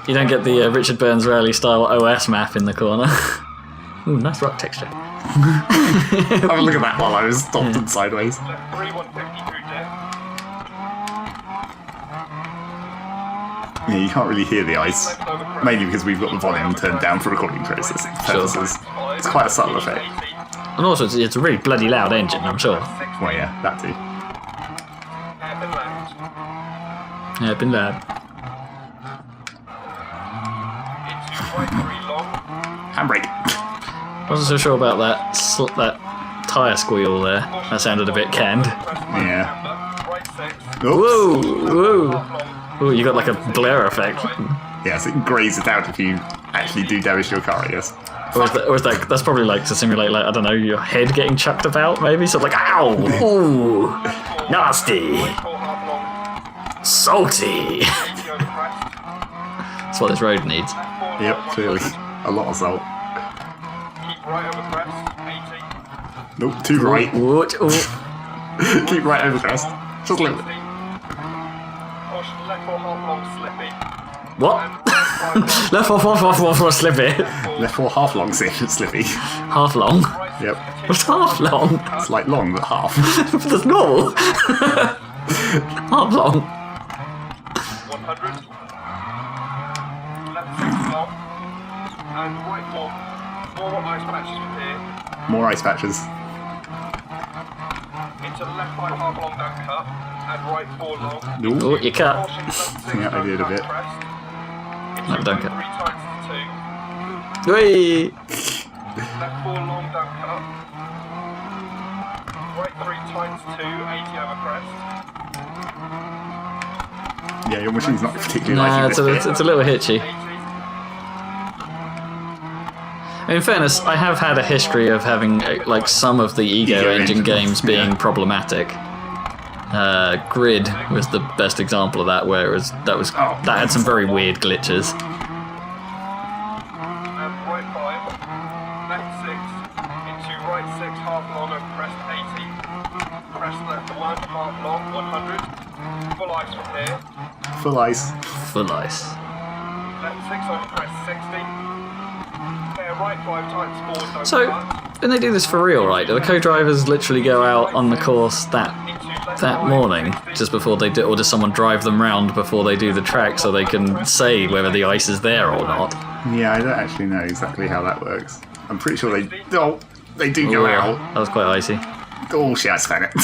You don't get the Richard Burns rally style OS map in the corner. Ooh, nice rock texture. Have a look at that while I was stopped and sideways. Left 3, 150 through depth. Yeah, you can't really hear the ice. Left over crest. Mainly because we've got the volume turned down for recording purposes. It's quite a subtle effect. And also, it's a really bloody loud engine, I'm sure. Well, yeah, that too. Hairpin left. Yeah, been loud. Into right 3 long. Handbrake. Wasn't so sure about that that tyre squeal there. That sounded a bit canned. Yeah. Right 6. Oops. Whoa, whoa. Long. Ooh, you got like a glare effect. Yes, it grays it out if you actually do damage to your car, I guess. Or is that's probably like to simulate, like, I don't know, your head getting chucked about, maybe? So like, ow! Ooh! Nasty! Right 4 half long. Salty! 80 over crest. That's what this road needs. Left 4 Yep, long, clearly. 130. A lot of salt. Keep right over crest. 80. Nope, too right. Ooh. Keep right over crest. Just a little bit. Push left 4 half long slippy. What? And right 5 long. Left off, slippy. Left 4 half long slippy. Half long? Right Yep. What's half long? It's like long, but half. That's normal. Half long. 100. Left 6 long. And right 4. More ice patches from here. More ice patches. Into left 5 half long down cut. And right 4 long. Nope. Oh, you cut. Caution left 6 Yeah, I did a bit. crest. No, Into don't right cut. 3 times to 2. Whee! Left 4 long down cut. Right 3 times 2, 80 over crest. Yeah, your machine's not particularly Nah, liking it's this bit. a little hitchy. 80. In fairness, I have had a history of having like some of the Ego Ego engine engines, games being yeah. problematic. Grid was the best example of that, where that had some very weird glitches. And right 5. Left 6. Into right 6 half long over crest 80. Crest left 1 half long 100. Full ice from here. Full ice. Full ice. Left 6 over crest 60. Right 5 times 4 no So, cut. when they do this for real, right? Do the co-drivers literally go out on the course that morning, just before they do, or does someone drive them round before they do the track so they can say whether the ice is there or not? Yeah, I don't actually know exactly how that works. I'm pretty sure they do go Ooh, out. that was quite icy. Oh shit, I span it.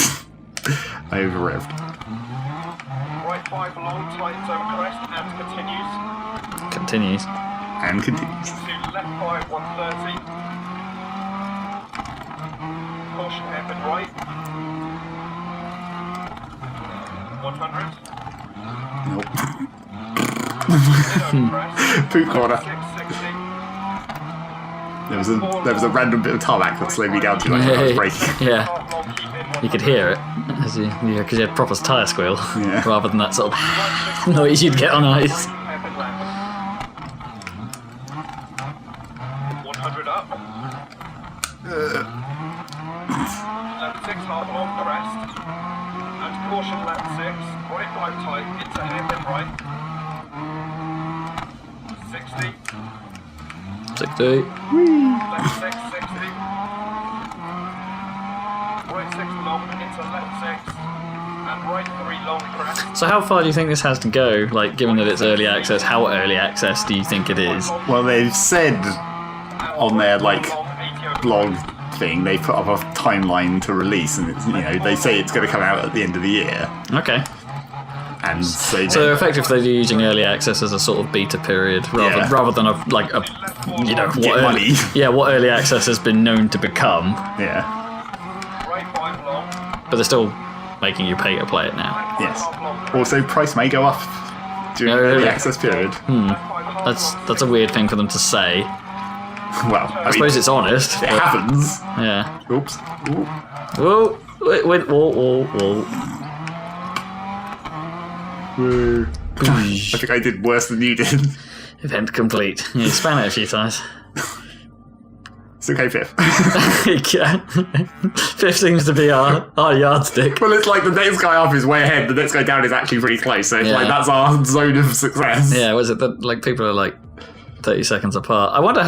I over-revved. Right 5 long tightens over crest and continues. Continues. And continues. To left 5 130. Caution hairpin right. 100. Nope. In over crest. Poop corner. 660. There was a random bit of tarmac that slowed me down too much when I was braking. Yeah. Half long keep in You could hear it because you had proper tyre squeal rather than that sort of noise you'd get on ice. 100 up. Lap 6 half long crest. And caution lap 6. Right 5 tight into hairpin right. 60. 60. Left 6, 60. Right 6 long into left 6. And right 3 long crest. So how far do you think this has to go? Like, given that it's early access, how early access do you think it is? Well, they've said on their blog thing, they put up a timeline to release, and it's, they say it's going to come out at the end of the year. Okay. And so effectively they're using early access as a sort of beta period rather than what early access has been known to become. Yeah. Right 5 long. But they're still making you pay to play it now. Yes. Also, price may go up during the early access period. That's a weird thing for them to say. Well, I suppose it's honest. It happens. Yeah. Oops. Ooh. Whoa! It went whoa. I think I did worse than you did. Event complete. You span it a few times. It's okay, Fifth. Fifth seems to be our yardstick. Well, it's like the next guy up is way ahead, the next guy down is actually pretty close, so it's like that's our zone of success. Yeah, was it that like people are like 30 seconds apart? I wonder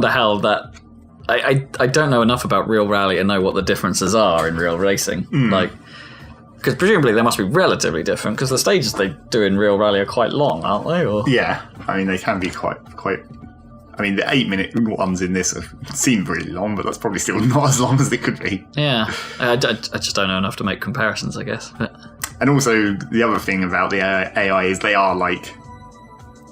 how that... I don't know enough about real rally to know what the differences are in real racing. Like, because presumably they must be relatively different, because the stages they do in real rally are quite long, aren't they? Or... Yeah, I mean, they can be quite... I mean, the 8-minute ones in this seem really long, but that's probably still not as long as they could be. Yeah, I just don't know enough to make comparisons, I guess. But... And also, the other thing about the AI is they are like...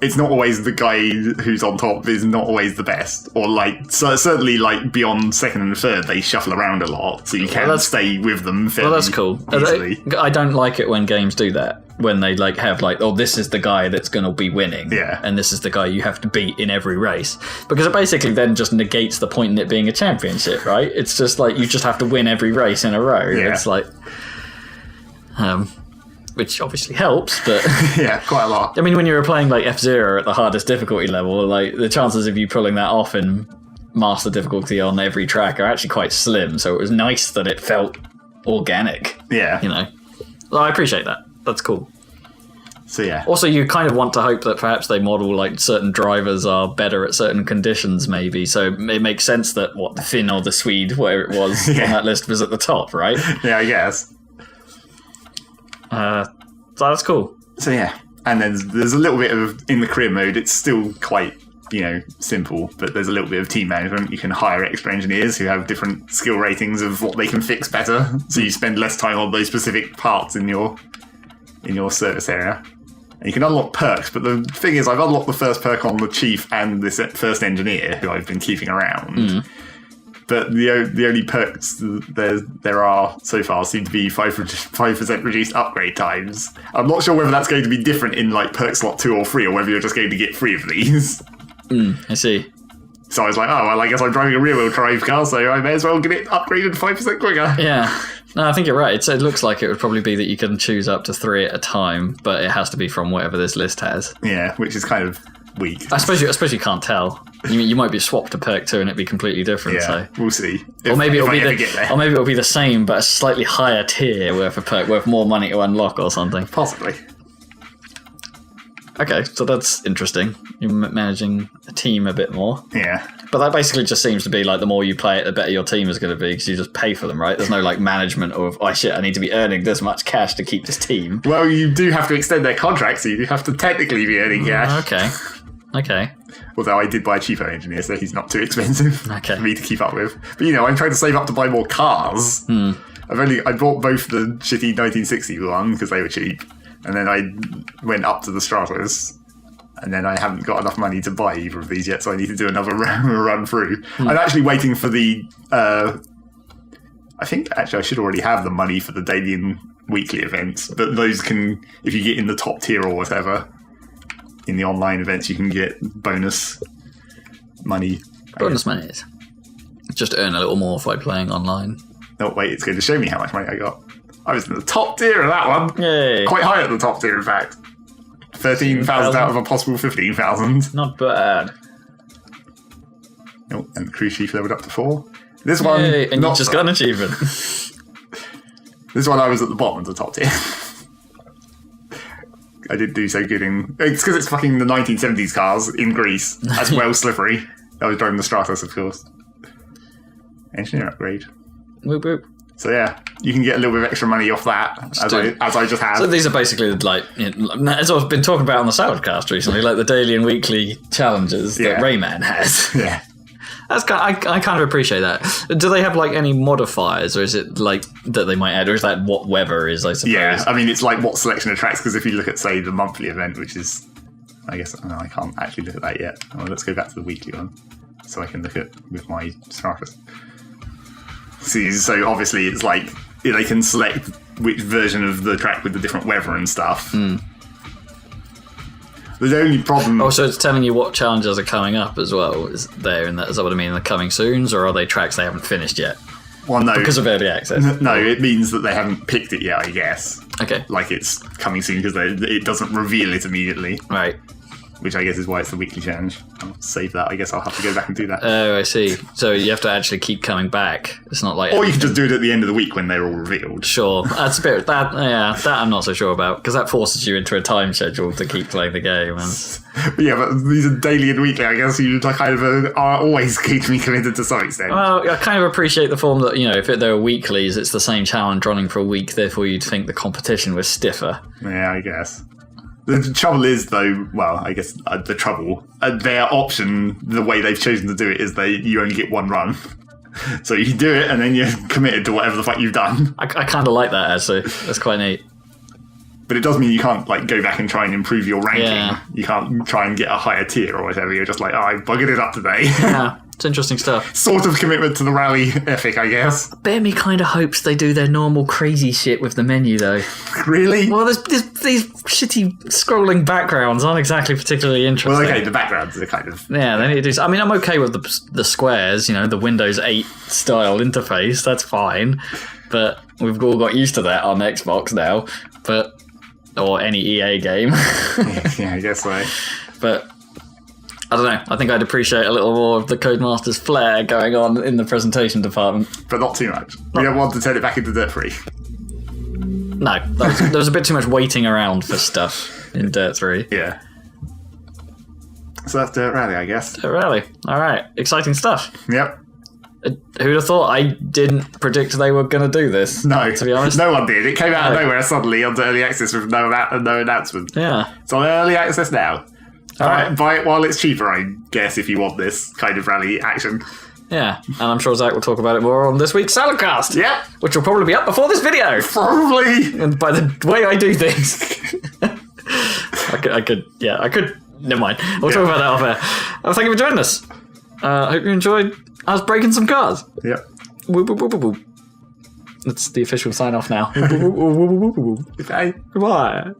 It's not always the guy who's on top is not always the best. Or certainly beyond second and third, they shuffle around a lot, so you can stay with them fairly that's cool. easily. I don't like it when games do that. When they have this is the guy that's going to be winning. Yeah. And this is the guy you have to beat in every race. Because it basically then just negates the point in it being a championship, right? It's just like you just have to win every race in a row. Yeah. It's like... which obviously helps, but... yeah, quite a lot. I mean, when you were playing F-Zero at the hardest difficulty level, the chances of you pulling that off in master difficulty on every track are actually quite slim, so it was nice that it felt organic. Yeah. Well, I appreciate that. That's cool. So, yeah. Also, you kind of want to hope that perhaps they model, certain drivers are better at certain conditions, maybe, so it makes sense that, the Finn or the Swede, whatever it was on that list, was at the top, right? Yeah, I guess. So that's cool. So yeah, and then there's a little bit of, in the career mode, it's still quite, simple, but there's a little bit of team management. You can hire extra engineers who have different skill ratings of what they can fix better, so you spend less time on those specific parts in your service area. And you can unlock perks, but the thing is, I've unlocked the first perk on the chief and this first engineer, who I've been keeping around. But the only perks there are so far seem to be 5% reduced upgrade times. I'm not sure whether that's going to be different in perk slot 2 or 3, or whether you're just going to get 3 of these. I see. So I was like, oh, well, I guess I'm driving a rear-wheel drive car, so I may as well get it upgraded 5% quicker. Yeah. No, I think you're right. It looks like it would probably be that you can choose up to 3 at a time, but it has to be from whatever this list has. Yeah, which is kind of weak. I suppose you can't tell. You might be swapped to perk 2 and it'd be completely different. Yeah, so we'll see. Or maybe it'll be the same, but a slightly higher tier worth a perk, worth more money to unlock or something. Possibly. Okay, so that's interesting. You're managing a team a bit more. Yeah. But that basically just seems to be the more you play it, the better your team is going to be, because you just pay for them, right? There's no management of, oh shit, I need to be earning this much cash to keep this team. Well, you do have to extend their contract, so you have to technically be earning cash. Okay. Although I did buy a cheaper engineer, so he's not too expensive for me to keep up with. But I'm trying to save up to buy more cars. I bought both the shitty 1960 one because they were cheap, and then I went up to the Stratos, and then I haven't got enough money to buy either of these yet, so I need to do another run through. I'm actually waiting for the... I think actually I should already have the money for the daily and weekly events, but those can, if you get in the top tier or whatever, in the online events, you can get bonus money. Bonus money is just earn a little more by playing online. Oh, wait, it's going to show me how much money I got. I was in the top tier of that one. Yay. Quite high at the top tier, in fact. 13,000 out of a possible 15,000. Not bad. Oh, and the crew chief leveled up to 4. This one... Yay, and you just got an achievement. This one I was at the bottom of the top tier. I didn't do so good in... It's because it's fucking the 1970s cars in Greece. That's well slippery. I was driving the Stratos, of course. Engineer upgrade. Whoop whoop. So yeah, you can get a little bit of extra money off that, as I just had. So these are basically like, as I've been talking about on the Saladcast recently, like the daily and weekly challenges that Rayman has. Yeah. That's I kind of appreciate that. Do they have like any modifiers, or is it like that they might add, or is that what weather is? I suppose. Yeah, I mean it's like what selection of tracks. Because if you look at say the monthly event, which is, I guess I can't actually look at that yet. Well, let's go back to the weekly one, so I can look at with my Stratus. See, so obviously it's like they can select which version of the track with the different weather and stuff. The only problem... Oh, so it's telling you what challenges are coming up as well, is there? And is that what I mean? The coming soons, or are they tracks they haven't finished yet? Well, no. Because of early access? No, it means that they haven't picked it yet, I guess. Okay. Like it's coming soon because it doesn't reveal it immediately. Right. Which I guess is why it's the weekly challenge. I'll save that. I guess I'll have to go back and do that. Oh, I see. So you have to actually keep coming back. It's not like... Or you can just do it at the end of the week when they're all revealed. Sure. That's a bit... That I'm not so sure about, because that forces you into a time schedule to keep playing the game. And... Yeah, but these are daily and weekly. I guess you kind of are always keeping me committed to some extent. Well, I kind of appreciate the form that, if there are weeklies, it's the same challenge running for a week, therefore you'd think the competition was stiffer. Yeah, I guess. The trouble is, though, well, I guess their option, the way they've chosen to do it, is you only get one run. So you do it, and then you're committed to whatever the fuck you've done. I kind of like that, actually. That's quite neat. But it does mean you can't go back and try and improve your ranking. Yeah. You can't try and get a higher tier or whatever. You're just like, I buggered it up today. Yeah, it's interesting stuff. Sort of commitment to the rally ethic, I guess. Bear me kind of hopes they do their normal crazy shit with the menu, though. Really? Well, there's these shitty scrolling backgrounds aren't exactly particularly interesting. Well, okay, the backgrounds are kind of... Yeah, they need to do... I mean, I'm okay with the squares, the Windows 8 style interface. That's fine. But we've all got used to that on Xbox now. Or any EA game. Yeah, I guess so. But I don't know. I think I'd appreciate a little more of the Codemasters flair going on in the presentation department. But not too much. We don't want to turn it back into Dirt 3. No, there was a bit too much waiting around for stuff in Dirt 3. Yeah. So that's Dirt Rally, I guess. Dirt Rally. All right. Exciting stuff. Yep. Who'd have thought? I didn't predict they were going to do this. No. To be honest. No one did. It came out of nowhere suddenly onto early access with no announcement. Yeah. It's on early access now. All right. Buy it while it's cheaper, I guess, if you want this kind of rally action. Yeah. And I'm sure Zac will talk about it more on this week's Saladcast. Yep. Which will probably be up before this video. Probably. And by the way I do things. I could. Never mind. We'll talk about that off air. Thank you for joining us. Hope you enjoyed us breaking some cars. Yep. Whoop, whoop, whoop, whoop, whoop. That's the official sign off now. Whoop, whoop, whoop, whoop, whoop, whoop, whoop. Okay. Goodbye.